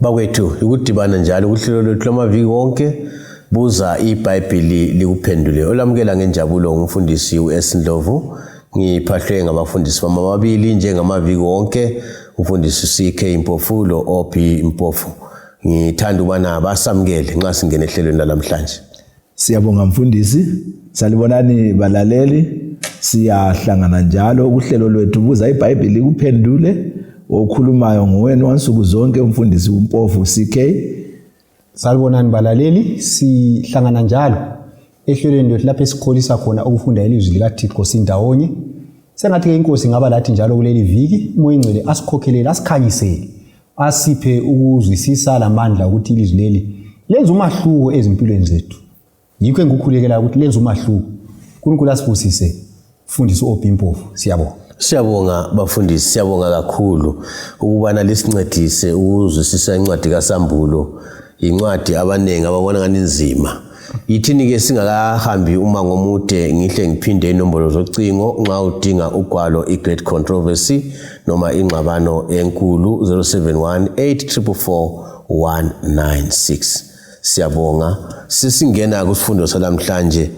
Bakwethu ukudibana njalo kuhlelo lwethu lamaviki wonke buza iBhayibheli likuphendule. Olamukela ngenjabulo umfundisi uS Ndlovu. Ngiphahlwe ngabafundisi bami ababili njengamaviki wonke, umfundisi CK Mpofu lo OP Mpofu. Ngithanda ubana basamukele nxa singene ehlelweni namhlanje. Siyabonga mfundisi, salibonani balaleli. Siyahlangana njalo kuhlelo lwethu buza iBhayibheli likuphendule. Okhulumayo nguwena wansuku zonke umfundisi uMpofu CK. Salibonani balaleli, sihlangana njalo ehlelweni lethu lapho esikholisa khona ukufunda ilizwi likaThixo sindawonye. Sengathi ke inkosi ngaba lathi njalo kuleli viki, uMoya Ngcwele asikhokhelele, asikhanyisele, asiphe ukuzwisisa lamandla ukuthi ilizwi leli lenza umahluko ezimpilweni zethu. Yikho engikukhulekela ukuthi lenza umahluko. uNkulunkulu asifusise. Mfundisi uOP Mpofu, siyabonga. Siyabonga bafundisi, siyabonga kakhulu ukubana lisincedise ukuzwisisa incwadi kaSambulo, incwadi abanengi ababona ngani nzima. Yithini ke singakahambi umango omude ngihle ngiphinde inombolo zocingo nxa udinga ugwalo iGreat Controversy noma ingxabano enkulu 0718444196. Siyabonga. Sisingena kusifundo salamhlanje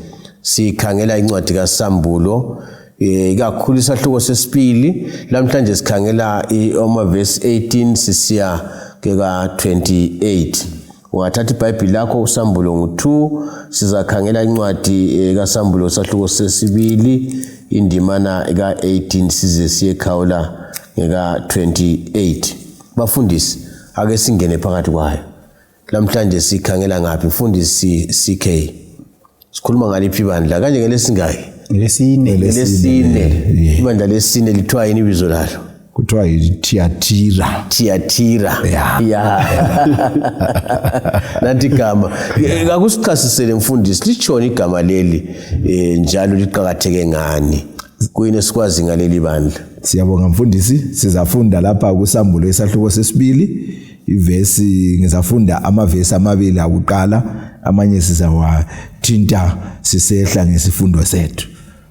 sikhangela incwadi kaSambulo ikakhulu isahluko sesibili. Lamhlanje sikhangela amavesi 18 sisiya ke ka28. Ungathatha iBhayibheli lakho uSambulo ngo2 sizakhangela incwadi kaSambulo sahluko sesibili indimana ka18 size siyekhawula ngeka28. Bafundisi ake singene phakathi kwayo. Lamhlanje sikhangela ngaphi mfundisi CK? Sikhuluma ngaliphi ibandla kanje ngelesingaki? Lesine. Ibandla lesine lithiwa yini ibizo lalo? Kuthiwa yiThyatira. Thyatira. Yeah. Nanti igama. Akusichasisele mfundisi litshona igama leli njalo liqhakatheke ngani? Kuyini esikwazi ngaleli bandla? Siyabonga mfundisi, sizafunda lapha kuSambulo isahluko sesibili. Ivesi ngizafunda amavesi amabili akuqala, amanye sizawathinta sisehla ngesifundo sethu.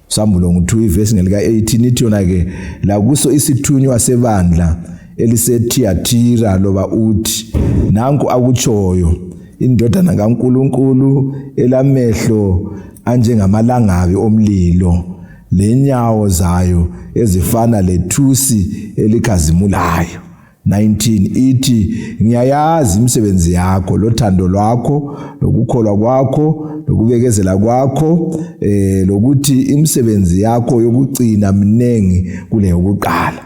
Sambulo ngo2 ivesi ngelika 18 ithi yona ke la kuso isithunywa sebandla eliseThyatira loba uthi nanku akutshoyo indodana kaNkulunkulu elamehlo anjengamalangabi omlilo lenyawo zayo ezifana lethusi elikhazimulayo. 19 ithi ngiyayazi imisebenzi yakho lothando lwakho lokukholwa kwakho lokubekezela kwakho lokuthi imisebenzi yakho yokugcina mnengi kule yokuqala.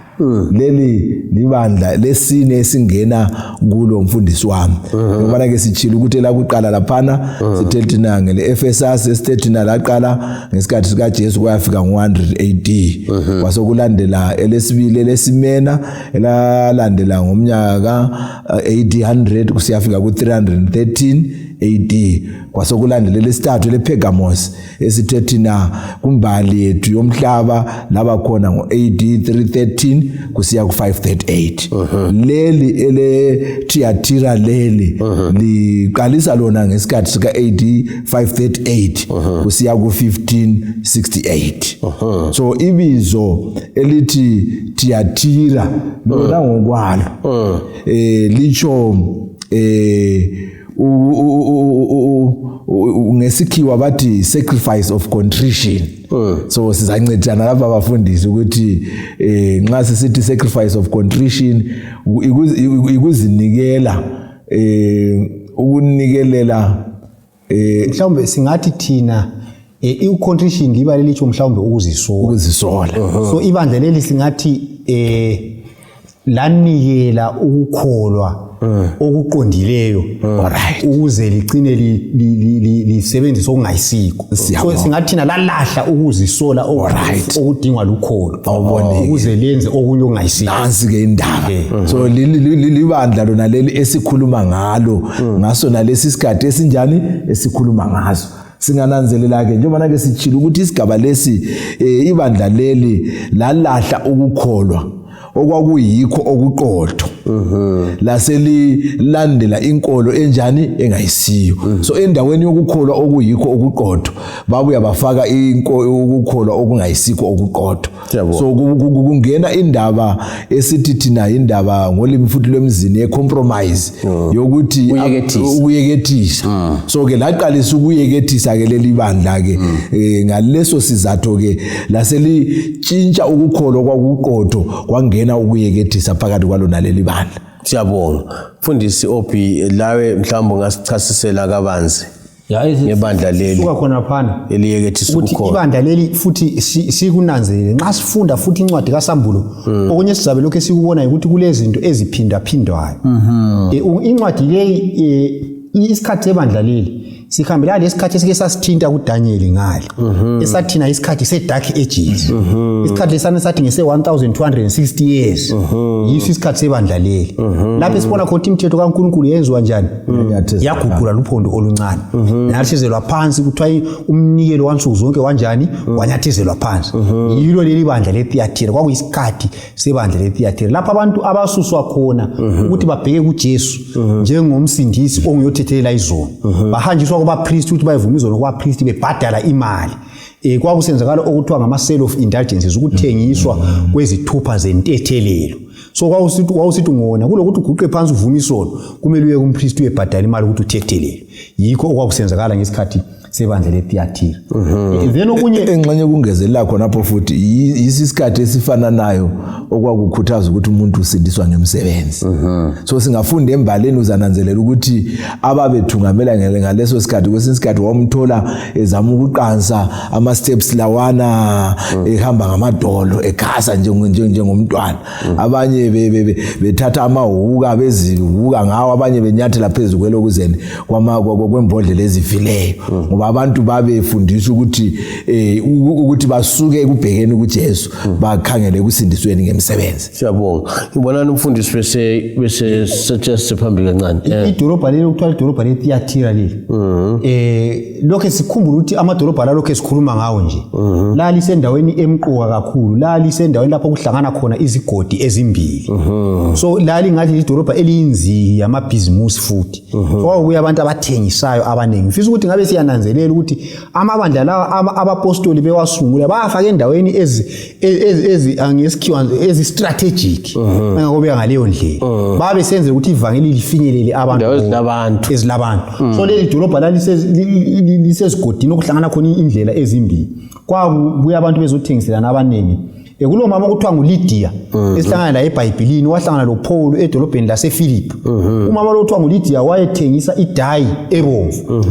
Leli libandla lesine esingena kulo mfundisi wami. Ngoba ke sichila ukuthi la kuqala laphana sithethina ngeleEfesus esithethina laqala ngesikhathi sika Jesu kwafika ngo100 AD. Kwasokulandela elesibili elesimena elalandela ngomnyaka AD 100 kusiyafika ku313 AD. Kwasokulandela lesithathu lePergamos esithethina kumbali yethu yomhlaba laba khona ngoAD 313 kusiya ku538. Leli eleThyatira leli liqalisa lona ngesikhathi sika AD 538 kusiya ku1568. So ibizo elithi Thyatira lona ngokwalo licho ngesikhiwa bathi sacrifice of contrition. So sizancedana lapha abafundisi ukuthi nxa sisithi sacrifice of contrition ikuzinikela ukunikelela mhlawumbe singathi thina i-contrition liba lelicho mhlawumbe ukuzisola. So ibandla leli singathi lanikela ukukholwa okuqondileyo ukuze ligcine lisebenzisa okungayisiko. So singathina lalahla ukuzisola okudingwa lukholo ukuze lenze okunye okungayisiko. Nansi ke indaba. So libandla lona leli esikhuluma ngalo ngaso nalesi sikhathi esinjani esikhuluma ngaso. Singananzelela ke njengoba ke sichila ukuthi isigaba lesi ibandla leli lalahla ukukholwa okwakuyikho okuqotho laselilandela inkolo enjani engayisiyo. So endaweni yokukholwa okuyikho okuqotho babuya bafaka ukukholwa okungayisikho okuqotho. So kungena indaba esithi thina indaba ngolimi futhi lwemzini ye-compromise yokuthi ukuyekethisa. So ke laqalisa ukuyekethisa ke leli bandla ke ngaleso sizatho ke laselitshintsha ukukholwa kwakuqotho kwangena ukuyekethisa phakathi kwalona leli bandla. Siyabonga. Mfundisi Obi, lawe mhlawumbe ngasichasisela kabanzi ngebandla leli suka khona phana eliyekethisa ukukholwa. Ibandla leli futhi sikunanzelele nxa sifunda futhi incwadi kaSambulo okunye sizabe lokho esikubona ukuthi kulezi zinto eziphindaphindwayo. Incwadi leyi isikhathi sebandla leli sikhambela lesikhathi esike sasithinta kuDaniel ngale esathina isikhathi sedark ages. Isikhathi lesana sathi ngese 1260 years yiso isikhathi sebandla leli. Lapho sibona khona imithetho kaNkulunkulu yenziwa njani, yagugula luphondo oluncane yathizelwa phansi kuthiwa umnikelo wansuku zonke wanjani wanyathizelwa phansi. Yilo leli bandla leThyatira kwakuyisikhathi sebandla leThyatira lapho abantu abasuswa khona ukuthi babheke kuJesu njengomsindisi onguyothethelela izono bahanjiswa kuba priest ukuthi bayivume izono kuba priest bebhadala imali. Kwakusenzakala okuthiwa ngama sale of indulgences ukuthengiswa kwezithupha zentethelelo. So kwawusithi ngona kulokuthi uguqe phansi uvume isono kumele uye kumpriest uyebhadala imali ukuthi uthethelele. Yikho okwakusenzakala ngesikhathi sebandla leThyatira. Then okunye engxenye kungezelela khona lapho futhi isikhathi esifana nayo okwakukhuthaza ukuthi umuntu usindiswa ngemsebenzi. So singafunda embaleni uzananzelela ukuthi ababethungamela ngaleso sikhathi kwesinye isikhathi wamthola ezama ukuqansa ama steps lawana ehamba ngamadolo ekhasa njengomntwana. Abanye bethatha amahuka bezihuka ngawo, abanye benyathela phezulu kwelokuzeni kwembodlela ezifileyo. Abantu babefundiswa ukuthi basuke ekubhekeni kuJesu bakhangele ukusindisweni ngemsebenzi. Siyabonga. Ngibona umfundisi bese suggest phambili kancane. Idolobha leli ukuthiwa idolobha leThyatira leli. Lokho sikhumbula ukuthi amadolobha la lokho esikhuluma ngawo nje. La lisendaweni emqoka kakhulu. La lisendaweni lapho kuhlangana khona izigodi ezimbili. So la lingathi idolobha eliyinziki yamabhizimusi futhi. Kwakubuya abantu abathengisayo abaningi. Mfisa ukuthi ngabe siyananzelela ukuthi amabandla lawa abapostoli bewasungula bayafaka endaweni ezi strategic ngakubeka ngaleyo ndlela babe senze ukuthi ivangeli lifinyelele abantu ezilabantu. So leli dolobha la lisezigodini okuhlangana khona indlela ezimbili. Kwabuya abantu bezothengisela nabanengi. Kulo mama okuthiwa nguLydia esihlangana la eBhayibhelini wahlangana loPaul edolobheni lasePhilippi. Umama lo kuthiwa nguLydia wayethengisa idayi ebomvu,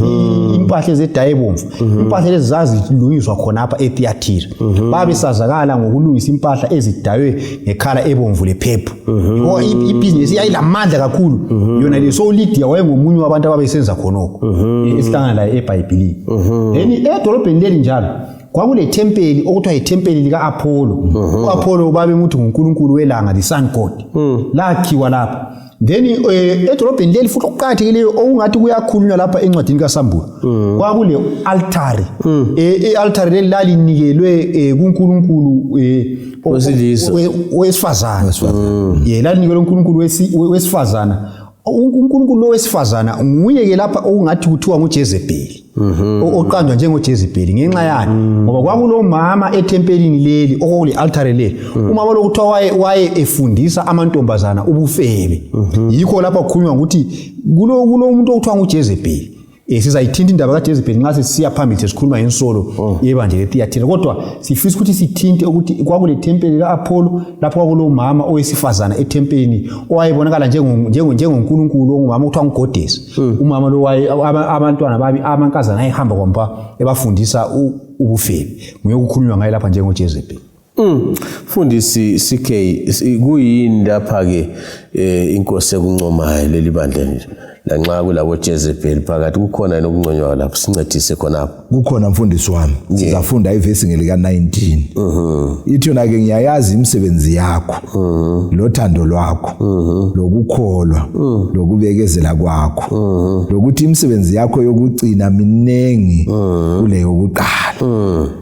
impahla zedayi ebomvu. Impahla lezi zazilungiswa khona apha eThyatira. Babesazakala ngokulungisa impahla ezidaywe ngekhala ebomvu lephepha. Ibhizinesi yayilamandla kakhulu yona le. So uLydia wayengomunye wabantu ababesenza khonoko esihlangana la eBhayibhelini. Then edolobheni leli njalo kwakule tempeli okuthiwa yitempeli lika Apollo. uApollo babemuthi nguNkulunkulu welanga, the sun god. Lakhiwa lapha. Then edolobheni leli futhi okuqhathekile okungathi kuyakhulunywa lapha encwadini kaSambulo kwakule altare. Altare leli lalinikelwe kuNkulunkulu wesifazana. Lalinikelwe uNkulunkulu wesifazana. uNkulunkulu wesifazana nguye ke lapha okungathi kuthiwa nguJezebeli. Oqanjwa njengoJezebeli ngenxa yani ngoba kwakulomama etempelini leli okule altare leli. Umama lo kuthiwa waye efundisa amantombazana ubufebe. Yikho lapha kukhulunywa ukuthi kulo umuntu okuthiwa nguJezebeli. Sizayithinta indaba kaJezebeli nxa sisiya phambili sikhuluma ngensolo yebandla leThyatira. Kodwa sifisa ukuthi sithinte ukuthi kwakule tempeli kaApollo lapho kwakulomama owesifazana etempelini owayebonakala njengoNkulunkulu ongumama okuthiwa nguGoddess. Umama lo abantwana babi amankazana ayehamba kwampa ebafundisa ubufebe. Nguye ukukhulunywa ngaye lapha njengoJezebeli. Mfundisi CK kuyini lapha ke inkosi ekuncomayo leli bandla nje lanxa kulabo Jezebeli phakathi kukhona nokunconywa lapho sincedise khonapho. Kukhona mfundisi wami sizafunda ivesi ngelika 19. Ithi yona ke ngiyayazi imisebenzi yakho lothando lwakho lokukholwa lokubekezela kwakho lokuthi imisebenzi yakho yokugcina minengi kule yokuqala.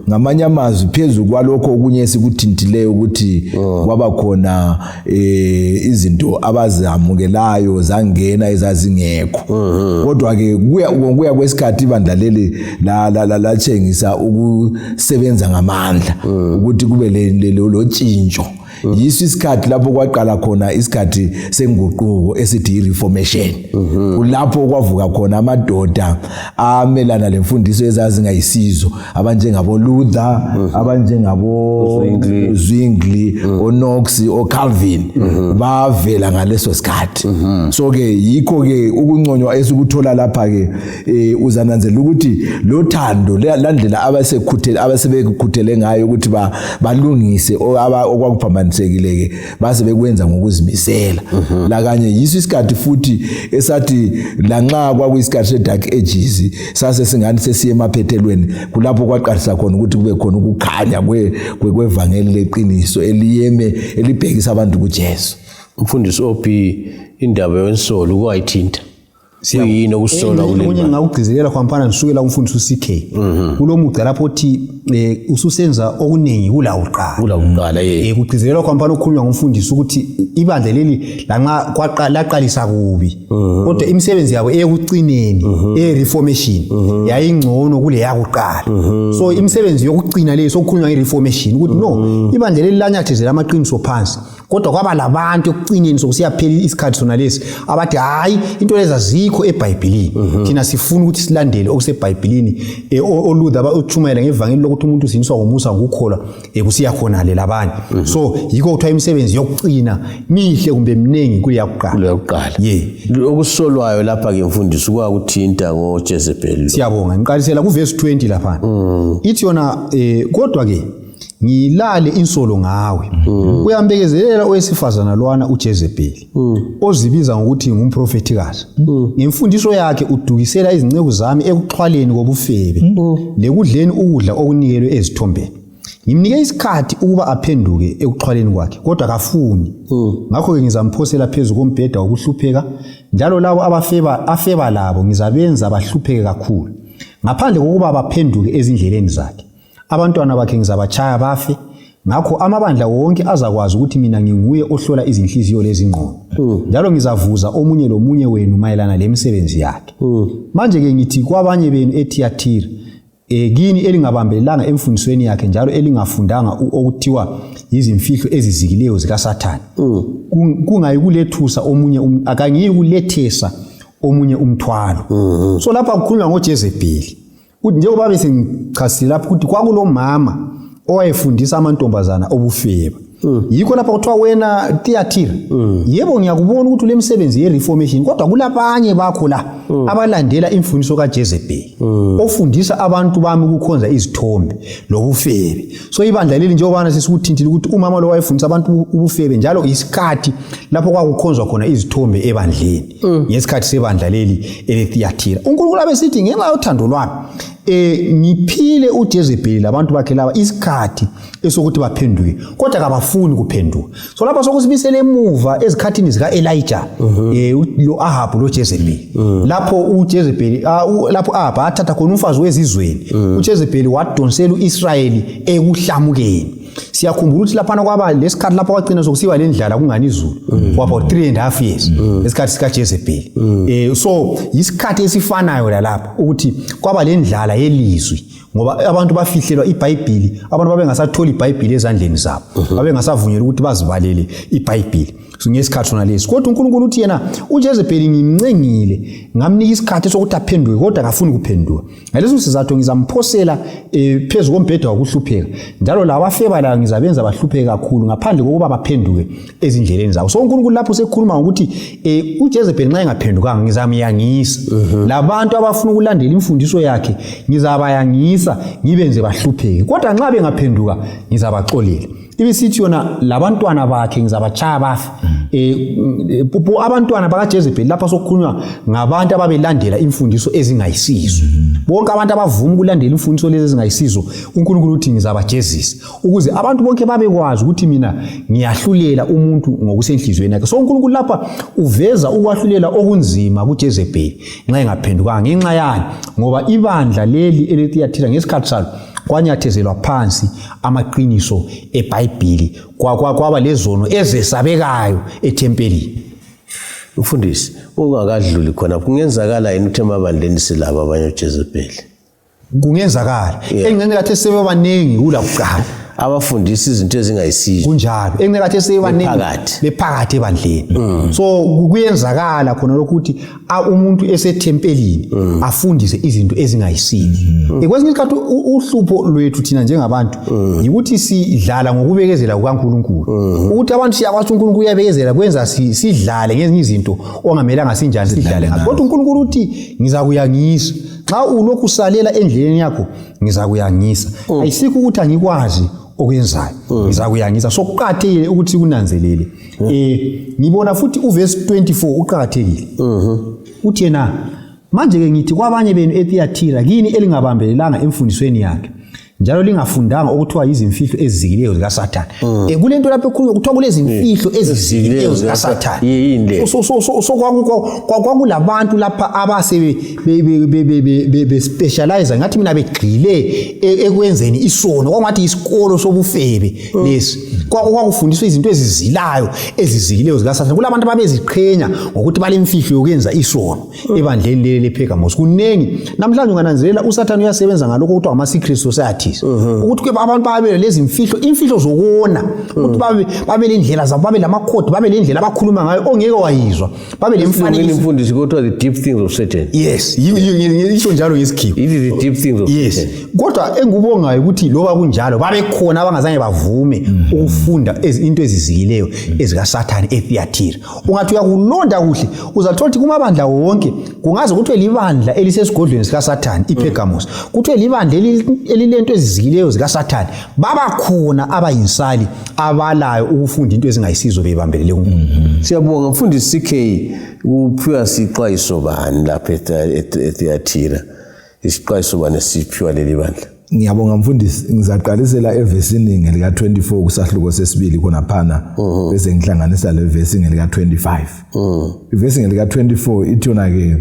Ngamanye amazwi phezulu kwalokho okunye sikuthintileyo ukuthi kwaba khona izinto abazamukelayo zangena ezazingekho kodwa ke kuya kwesikhathi ibandla leli latshengisa ukusebenza ngamandla ukuthi kube lo tshintsho. Yiso isikhathi lapho kwaqala khona isikhathi senguquko esithi i-reformation. Kulapho kwavuka khona amadoda amelana lemfundiso ezazingayisizo abanjengabo Luther, abanjengabo Zwingli, oKnox, oCalvin bavela ngaleso sikhathi. So ke yikho ke ukunconywa esikuthola lapha ke uzananzela ukuthi lo thando landlela abasebekhuthele ngayo ukuthi balungise okwakuphambana ke base bekwenza ngokuzimisela la kanye yiso isikhathi futhi esathi lanxa kwakuyisikhathi sedark ages sase singani sesiye emaphethelweni kulapho kwaqalisa khona ukuthi kube khona ukukhanya kwevangeli leqiniso eliyeme elibhekisa abantu kuJesu. Umfundisi ophi indaba yensolo kwayithinta siyini ukusola kuleli ngakugcizelela kwampana nisukela kumfundisi uCK kulomuca lapho othi ususenza okuningi kula uqala kugcizelela kwampana ukukhulunywa ngumfundisi ukuthi ibandla leli lanxa laqalisa kubi kodwa imisebenzi yabo eyekucineni reformation yayingcono kule yakuqala. So imisebenzi yokucina leyo sokukhulunywa ngereformation ukuthi no ibandla leli lanyathezela amaqiniso phansi kodwa kwaba labantu ekucineni sokusiyaphela isikhathi sona lesi abathi hayi into lezazikho eBhayibhelini thina sifuna ukuthi silandele okuseBhayibhelini oLuther abatshumayela ngevangeli lokuthi umuntu uziniswa ngomusa ngokukholwa kusiya khona le labanye. So yikho kuthiwa imisebenzi yokucina mihle kumbe mnengi kule yakuqala okusolwayo lapha ke mfundisi kwakuthinta ngoJezebel. Siyabonga ngiqalisela kuverse 20 lapha ithi yona kodwa ke ngilale insolo ngawe uyambekezelela owesifazana lwana uJezebeli ozibiza ngokuthi ngumprofetikazi ngemfundiso yakhe udukisela izinceku zami ekuxhwaleni kobufebe lekudleni ukudla okunikelwe ezithombeni. Ngimnike isikhathi ukuba aphenduke ekuxhwaleni kwakhe kodwa akafuni ngakho ke ngizamphosela phezulu kombheda wokuhlupheka njalo labo afeba labo ngizabenza bahlupheke kakhulu ngaphandle kokuba baphenduke ezindleleni zakhe. Abantwana bakhe ngizabachaya bafe ngakho amabandla wonke azakwazi ukuthi mina nginguye ohlola izinhliziyo lezingqondo njalo ngizavuza omunye lomunye wenu mayelana lemisebenzi yakhe. Manje ke ngithi kwabanye benu eThiatira kini elingabambelanga emfundisweni yakhe njalo elingafundanga okuthiwa izimfihlo ezizikileyo zikaSathane kungayikulethusa omunye akangiyukulethesa omunye umthwalo. So lapha kukhulunywa ngoJezebeli uthi njengoba bese ngichasile lapho ukuthi kwakulomama owayefundisa amantombazana obufeba yikho lapha kuthiwa wena Theatira yebo ngiyakubona ukuthi lemsebenzi yereformation kodwa kulabanye bakho la abalandela imfundiso kaJezebeli ofundisa abantu bami ukukhonza izithombe lobufebe. So ibandla leli njengoba sesikuthintile ukuthi umama lo wayefundisa abantu ubufebe njalo isikhathi lapho kwakukhonzwa khona izithombe ebandleni ngesikhathi sebandla leli eThiatira. uNkulunkulu abesithi ngenxa yothando lwami ngiphile uJezebeli labantu bakhe laba isikhathi esokuthi baphenduke kodwa kabafuni kuphenduka. So lapha sokusibisela emuva ezikhathini zika Elijah lo Ahab lo Jezebeli lapho uJezebeli lapho Ahab athatha khona umfazi wezizweni uJezebeli wadonsela uIsrayeli ekuhlamukeni. Siyakhumbula ukuthi lapha kwaba lesikhathi lapho kwagcina sokusiba lendlala kungani izulu for about 3.5 years esikhathi sika Jezebeli. So isikhathi esifanayo lapho ukuthi kwaba lendlala yelizwi ngoba abantu bafihlelwa iBhayibheli abantu babengasatholi iBhayibheli ezandleni zabo babengasavunyelwa ukuthi bazibalele iBhayibheli ngesikhathi sona lesi. Kodwa uNkulunkulu uthi yena uJezebeli ngimncengile ngamnika isikhathi sokuthi aphenduke kodwa akafuni kuphenduka. Ngaleso sizathu ngizamphosela phezulu kombheda wokuhlupheka njalo laba afeba la ngizabenza bahlupheke kakhulu ngaphandle kokuba baphenduke ezindleleni zabo. So uNkulunkulu lapho sekukhuluma ukuthi uJezebeli nxa engaphendukanga ngizamyangisa labantu abafuna ukulandela imfundiso yakhe ngizabayangisa ngibenze bahlupheke kodwa nxa bengaphenduka ngizabaxolela. Ibisithi yona labantwana bakhe ngizabachaya bafe. Abantwana bakaJezebeli lapha sokukhulunywa ngabantu ababelandela imfundiso ezingayisizo. Bonke abantu abavuma ukulandela imfundiso lezi ezingayisizo uNkulunkulu uthi ngizabajezisa ukuze abantu bonke babekwazi ukuthi mina ngiyahlulela umuntu ngokusenhlizweni yakhe. So uNkulunkulu lapha uveza ukwahlulela okunzima kuJezebeli nxa engaphendukanga ngenxa yani ngoba ibandla leli eLithiatira ngesikhathi salo kwanyathezelwa phansi amaqiniso eBhayibheli kwaba lezono ezesabekayo ethempelini. Mfundisi, ungakadluli khona kungenzakala yini ukuthi emabandleni silabo abanye uJezebeli? Kungenzakala. Engicela kathi sebebaningi kula kuqala. Abafundisa izinto ezingayisizo. Kunjalo. Engicela kathi sebebaningi bephakathi ebandleni. So kuyenzakala khona lokuthi umuntu esethempelini afundise izinto ezingayisizo. Kwesinye isikhathi uhlupho lwethu thina njengabantu ukuthi sidlala ngokubekezela kukaNkulunkulu. Ukuthi abantu siyakwazi uNkulunkulu uyabekezela kwenza sidlale ngezinye izinto ongamelanga sinjani sidlale ngazo. Kodwa uNkulunkulu uthi ngizakuyangisa. Xa ulokhu usalela endleleni yakho ngizakuyangisa. Ayisikho ukuthi angikwazi okwenzayo ngizakuyangisa. So kuqhakathekile ukuthi kunanzelele. Ngibona futhi uverse 24 uqhakathekile. Uthi yena manje ke ngithi kwabanye benu eThiatira kini elingabambelelanga emfundisweni yakhe njalo lingafundanga okuthiwa izimfihlo ezizikileyo zikaSathane. Kulento lapho ekhulunywa kuthiwa kulezimfihlo ezizikileyo zikaSathane. So kwakulabantu lapha abase be specialize ngathi mina begxile ekwenzeni isono kwangathi isikolo sobufebe lesi kwakufundiswa izinto ezizilayo ezizikileyo zikaSathane. Kulabantu ababeziqhenya ngokuthi balemfihlo yokwenza isono ebandleni leli lePergamos. Kunengi namhlanje ungananzelela uSathane uyasebenza ngalokho kuthiwa ama secret society. Ukuthi abantu babe lezi imfihlo zokona ukuthi babe lendlela zabo babe lamakhodi babe lendlela abakhuluma ngayo ongeke wayizwa babe lemfanelo imfundiso kodwa the deep things of Satan. Yes yisho njalo ngesikhiwo it is the deep things of Satan. Kodwa engubongayo ukuthi loba kunjalo babe khona abangazange bavume ukufunda into ezizikileyo ezikaSathane eThiatira. Ungathi uyakulonda kuhle uzathola ukuthi kumabandla wonke kungaze kuthiwe libandla elisesigodlweni sikaSathane iPergamos kuthiwe libandla elilento ezizikileyo zikaSathane baba khona abayinsali abalayo ukufunda into ezingayisizo bebambelele uNkulunkulu. Siyabonga mfundisi CK uphiwa sixwayiso bani lapha eThiatira isixwayiso bani siphiwa leli bandla? Ngiyabonga mfundisi ngizaqalisela evesini ngelika 24 kusahluko sesibili khona phana bese ngihlanganisa le verse ngelika 25. Ivesi ngelika 24 ithona ke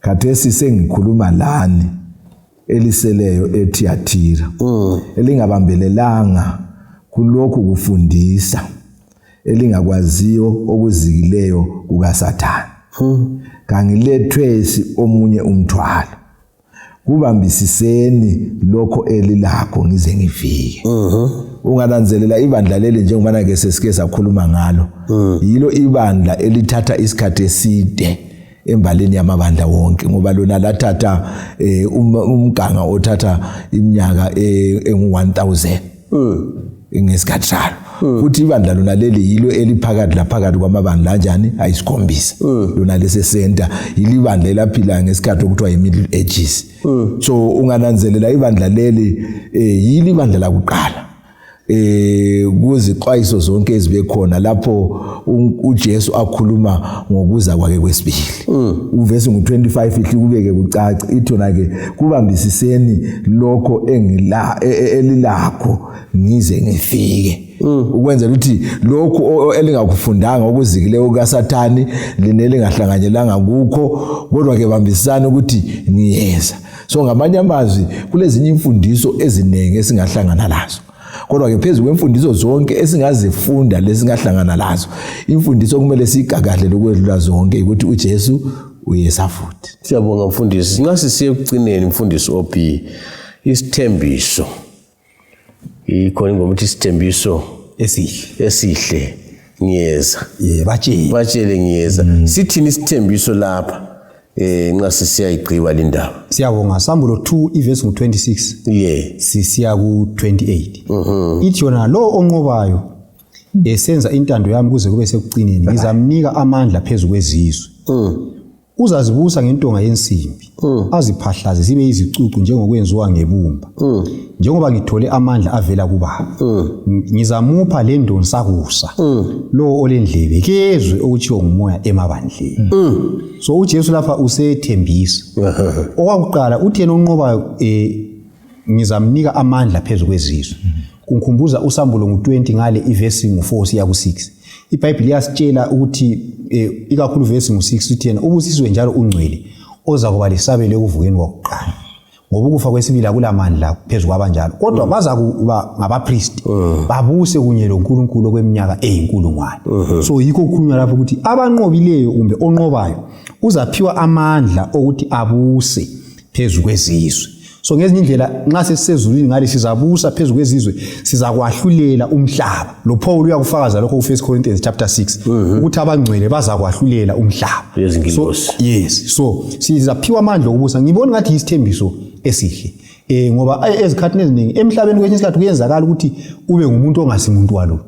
khathesi sengikhuluma lani eliseleyo eThiatira elingabambelelanga kulokhu kufundisa elingakwaziyo okuzikileyo kukaSathane. Kangilethwesi omunye umthwalo kubambisiseni lokho elilakho ngize ngifike. Ungananzelela ibandla leli njengoba ke sesike sakhuluma ngalo yilo ibandla elithatha isikhathi eside embaleni yamabandla wonke ngoba lona lathatha umganga othatha iminyaka engu1000 ngesikhathi salo. Futhi ibandla lona leli yilo eliphakathi laphakathi kwamabandla kanjani ayisikhombisa. Lona lese center yilibandla elaphila ngesikhathi okuthiwa yiMiddle Ages. So ungananzelela ibandla leli yilibandla lakuqala kuzixwayiso zonke ezibe khona lapho uJesu akhuluma ngokuza kwakhe kwesibili. Uvesi ngu25 ihli kubeke kucaca ithona ke kubambisiseni lokho elilakho ngize ngifike. Ukwenzela ukuthi lokho elingakufundanga okuzikileyo kukaSathane linele ngahlanganyelanga kukho kodwa ke bambisana ukuthi ngiyeza. So ngamanye amazwi kulezinye imfundiso ezinenge esingahlangana lazo. Kodwa ke phezulu kwemfundiso zonke esingazifunda lesingahlangana lazo imfundiso kumele sigagahle lokwedlula zonke ukuthi uJesu uyesa futhi. Siyabonga mfundisi. Singase siye kucineni mfundisi OP isithembiso. Ikhona ngokuthi isithembiso esihle ngiyeza. Batshele ngiyeza. Sithini isithembiso lapha? Nxa siyayigqiba le ndaba. Siyabonga Sambulo 2 iverse ngu26. Sisiya ku28. Ithi yona lo onqobayo esenza intando yami kuze kube sekucineni ngizamnika amandla phezulu kwezizwe. Uzazibusa ngentonga yensimbi aziphahlaze zibe izicucu njengokwenziwa ngebumba. Njengoba ngithole amandla avela kuBaba ngizamupha le ndonsakusa lo olendlebe kezwe okutshiwo ngumoya emabandleni. So uJesu lapha usethembisa. Okwakuqala uthi yena onqobayo ngizamnika amandla phezulu kwezizwe. Kungikhumbuza uSambulo ngu20 ngale iverse ngu4 siya ku6. iBhayibheli iyasitshela ukuthi ikakhulu verse ngu6 uthi yena ubusiswe njalo ungcwele oza kuba lesabelo ekuvukeni kwakuqala. ngoba ukufa kwesibili akulamandla phezulu kwabanjalo kodwa baza kuba ngabapriest babuse kunye loNkulunkulu kweminyaka eyinkulungwane so yikho kukhulunywa lapho ukuthi abanqobileyo kumbe onqobayo uzaphiwa amandla ukuthi abuse phezulu kwezizwe so ngezinye indlela nxa sesizulwini ngale sizabusa phezulu kwezizwe sizakwahlulela umhlaba lo Paul uyakufakaza lokho ku1 Corinthians chapter 6 ukuthi abangcwele bazakwahlulela umhlaba so yes so sizaphiwa amandla okubusa ngibona ngathi isithembiso esihle ngoba ezikhathini eziningi emhlabeni kwesinye isikhathi kuyenzakala ukuthi ube ngumuntu ongasimuntu walutho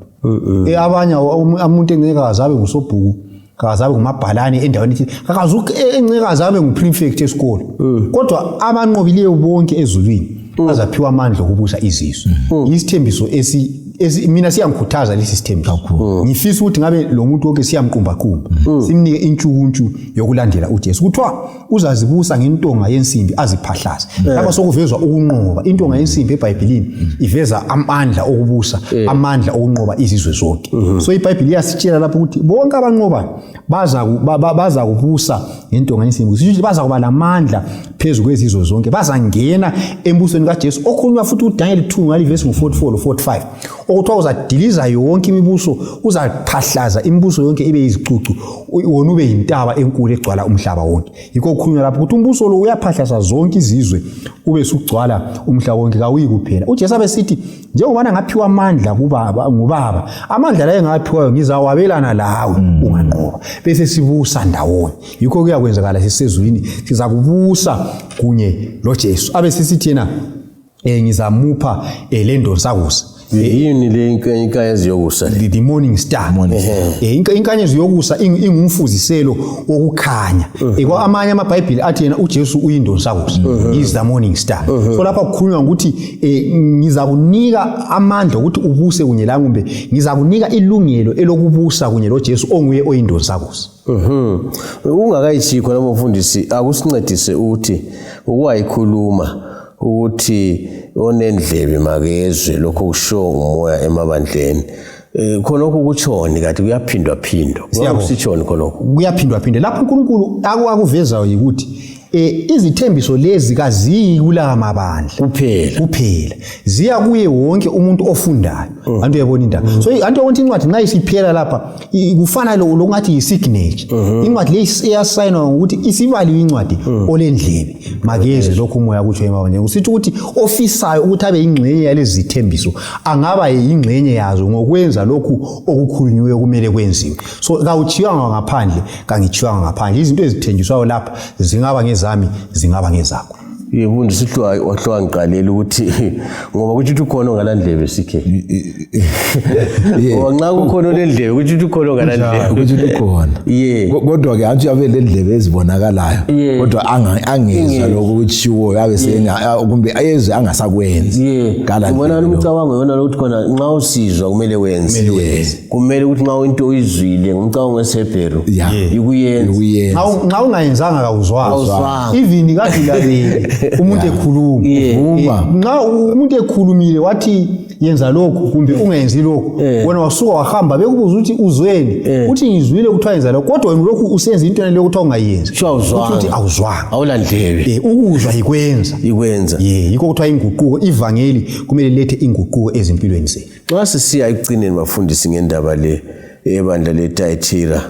abanye umuntu engeke abe ngusobhuku akazabe ngumabhalane endaweni ethi akazuke encekazi abe nguprefect esikole kodwa abanqobileyo bonke ezulwini bazaphiwa amandla okubusa izizwe isithembiso mina siyangikhuthaza lesi sithembiso ngifisa ukuthi ngabe lo muntu wonke siyamqumba simnike intshukuntshu yokulandela uJesu kuthiwa uzazibusa ngentonga yensimbi aziphahlaza lapha sokuvezwa ukunqoba intonga yensimbi eBhayibhelini iveza amandla okubusa amandla okunqoba izizwe zonke so iBhayibheli iyasitshela lapho ukuthi bonke abanqobayo baza kubusa ngentonga yensimbi sithi baza kuba lamandla phezulu kwezizwe zonke bazangena embusweni kaJesu okhulunywa futhi uDaniel 2 ngali verse 44 lo 45 okuthiwa uzadiliza yonke imibuso uzaphahlaza imibuso yonke ibe yizicucu wona ube yintaba enkulu egcwala umhlaba wonke yikho okukhulunywa lapho ukuthi umbuso lo uyaphahlaza zonke izizwe ube sugcwala umhlaba wonke kawuyi kuphela uJesu abesithi njengoba ngaphiwa amandla ngubaba amandla la engaphiwayo ngizawabelana lawe unganqoba bese sibusa ndawonye yikho kuyakwenzakala sisezulwini sizakubusa kunye loJesu abesisithi yena ngizamupha lendonsakusa yini le inkanyezi yokusa the morning star inkanyezi yokusa ingumfuziselo wokukhanya kwa amanye amaBhayibheli athi yena uJesu uyindonsakusa is the morning star so lapha kukhulunywa ukuthi ngizakunika amandla ukuthi ubuse kunye la kumbe ngizakunika ilungelo elokubusa kunye loJesu onguye oyindonsakusa ungakayithi khona umfundisi akusincedise ukuthi ukwayikhuluma ukuthi onendlebe makezwe lokho kusho umoya emabandleni khona ukutshoni kanti kuyaphindwa kusitshoni khona kuyaphindwa lapho uNkulunkulu akuvezayo ukuthi izithembiso lezi kaziyi kula mabandla kuphela ziya kuye wonke umuntu ofundayo antu uyabona indaba so antu yonke incwadi nxa isiphela lapha kufana lokungathi yisignature incwadi le iyasayinwa ukuthi isibaliwe incwadi olendlebe makezwe lokho umoya kutsho emabandleni usithi ukuthi ofisayo ukuthi abe ingxenye yalezi zithembiso angaba ingxenye yazo ngokwenza lokhu okukhulunywe kumele kwenziwe so kawuchiyanga ngaphandle kangichiyanga ngaphandle izinto ezithenjiswayo lapha zingaba zami zingaba ngezakho yebo ndisihlwa wahlwa ngiqalela ukuthi ngoba kuthi ukhona ongalandlebe sikhe nxa kukhona olendlebe kuthi ukhona ongalandlebe kuthi ukhona kodwa ke antu yabe lendlebe ezibonakalayo kodwa angezwa lokho kuchiwo yabe senga kumbe ayezwe angasakwenzi ngibona umcabango yona ukuthi khona nxa usizwa kumele wenze kumele ukuthi nxa into uyizwile ngumcabango weSebheru ikuyenza nxa ungayenzanga kawuzwa even kaDilaleli umuntu ekhuluma nxa umuntu ekhulumile wathi yenza lokho kumbe ungenzi lokho wena wasuka wahamba bekubuza ukuthi uzweni uthi ngizwile ukuthiwa yenza lokho kodwa wena lokho usenza into le ukuthi ungayenzi ukuthi awuzwanga awulandlebe ukuzwa ikwenza yikho kuthiwa inguquko ivangeli kumele lethe inguquko ezimpilweni zethu nxa sisiya ekucineni bafundisi ngendaba le ebandla leThyatira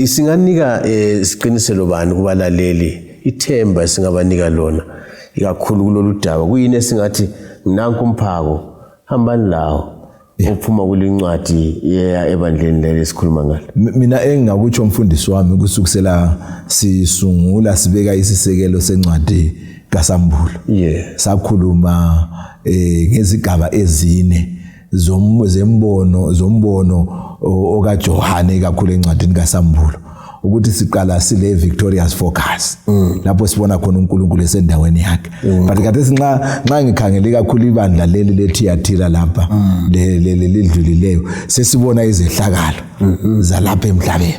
singanika isiqiniselo bani kubalaleli ithemba singabanika lona ikakhulu kulolu daba kuyini esingathi nanku umphako hambani lawo ophuma kulincwadi ebandleni lesikhuluma ngalo mina engingakutsho umfundisi wami kusukisela sisungula sibeka isisekelo sencwadi kaSambulo sakhuluma ngezigaba ezine zombono okaJohane kakhulu encwadini kaSambulo ukuthi siqala sile victorious focus lapho sibona khona uNkulunkulu esendaweni yakhe but kade nxa ngikhangele kakhulu ibandla leli leThyatira lapha ledlulileyo sesibona izehlakalo zalapha emhlabeni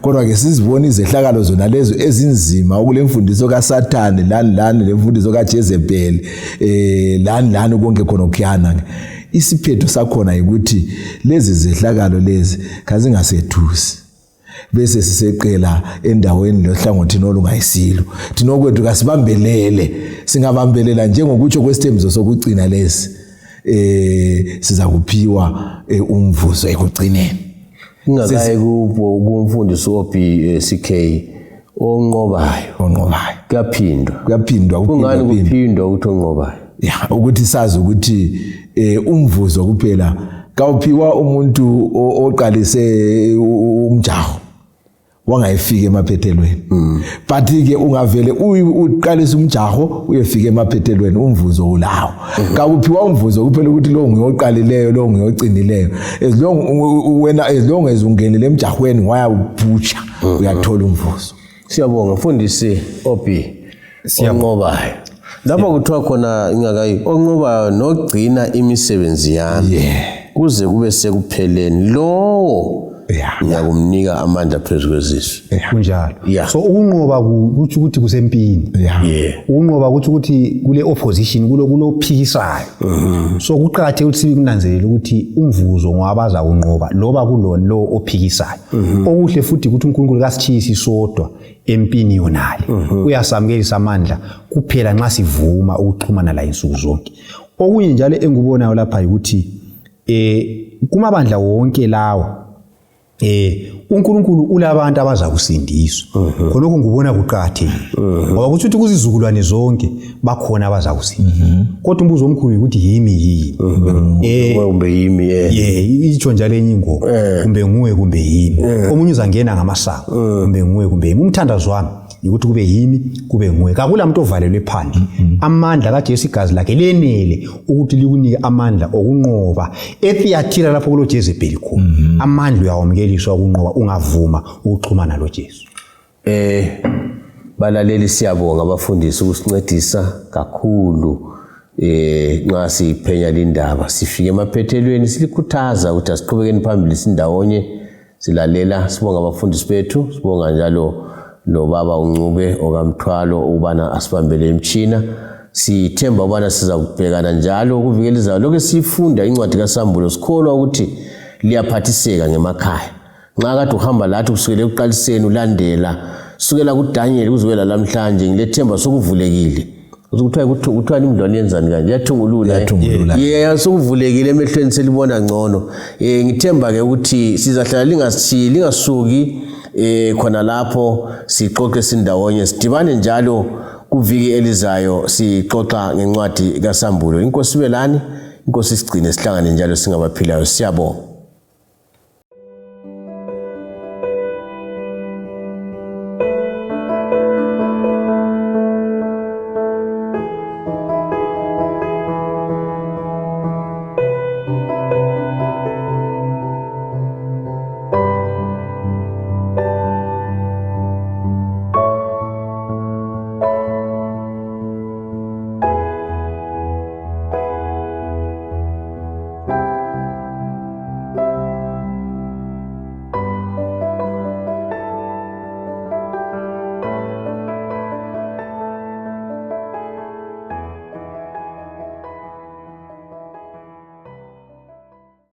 kodwa ke sizibona izehlakalo zona lezo ezinzima okulemfundiso kaSathane lani lemfundiso kaJezebeli lani konke khona okukhiyana isiphetho sakhona ukuthi lezi zehlakalo lezi kazingasethusi bese siseqela endaweni lohlangothini olungayisilo. Thina okwethu kasibambelele, singabambelela njengokutsho kwesithembiso sokugcina lesi siza kuphiwa umvuzo ekugcineni. Ingakayi kumfundisi CK onqobayo kuyaphindwa kungani kuphindwa ukuthi onqobayo ukuthi sazi ukuthi umvuzo kuphela kawuphiwa umuntu oqalise umjaho wangayifika emaphethelweni. But ke ungavele uqalisa umjaho uyefika emaphethelweni umvuzo ulawo. Kawuphiwa umvuzo kuphela ukuthi lo ngiyoqalileyo lo ngiyocinileyo. As long as ungenile emjahweni wayaphutsha uyathola umvuzo. Siyabonga mfundisi onqobayo. Lapha kuthiwa khona ingakayi onqobayo nogcina imisebenzi yami kuze kube sekupheleni lowo ngiyakumnika amandla phezu kwezisu. Kunjalo. So ukunqoba kuthi ukuthi kusempini. Ukunqoba kuthi ukuthi kule opposition kulophikisayo. So kuqhatheke ukuthi sikunanzelele ukuthi umvuzo ngowabaza kunqoba loba lo ophikisayo. Okuhle futhi ukuthi uNkulunkulu kasithiyisi sodwa empini yonale. Uyasamkelisa amandla kuphela nxa sivuma ukuxhumana la insuku zonke. Okunye njalo engubonayo lapha ukuthi kumabandla wonke lawo uNkulunkulu ulabantu abaza kusindiswa. Khonokho ngubona kuqhathekile. Ngoba kuthi kuzizukulwane zonke bakhona abaza kusindiswa. Kodwa umbuzo omkhulu ukuthi yimi kumbe yimi itsho njalo enye ingoma kumbe nguwe kumbe yimi. Omunye uzangena ngamasango kumbe nguwe kumbe yimi. Umthandazo wami ukuthi kube yimi kube nguwe. Kakula umuntu ovalelwe phandle. Amandla kaJesu igazi lakhe lenele ukuthi likunike amandla okunqoba eThiatira lapho kulo Jezebeli khona. Amandla uyawamkeliswa ukunqoba ungavuma ukuxhumana noJesu. Balaleli siyabonga abafundisi ukusincedisa kakhulu nxa siphenya lindaba sifike emaphethelweni silikhuthaza ukuthi asiqhubekeni phambili sindawonye silalela. Sibonga abafundisi bethu, sibonga njalo lo baba uNcube okamthwalo ubana asibambele imtshina. Sithemba ubana siza kubhekana njalo ukuvikeliza lokho sifunda incwadi kaSambulo sikholwa ukuthi liyaphathiseka ngemakhaya. Nxa kade uhamba lathi kusukela ekuqaliseni ulandela sukela kuDaniel kuzwela lamhlanje ngilethemba sokuvulekile. Kuthiwa imidlwane yenzani kanje yathungulula. Sokuvulekile emehlweni selibona ngcono. Ngithemba ke ukuthi sizahlala lingasuki khona lapho sixoxe sindawonye sidibane njalo kuviki elizayo sixoxa ngencwadi kaSambulo. Inkosi belani, inkosi sigcine sihlangane njalo singabaphilayo. Siyabonga.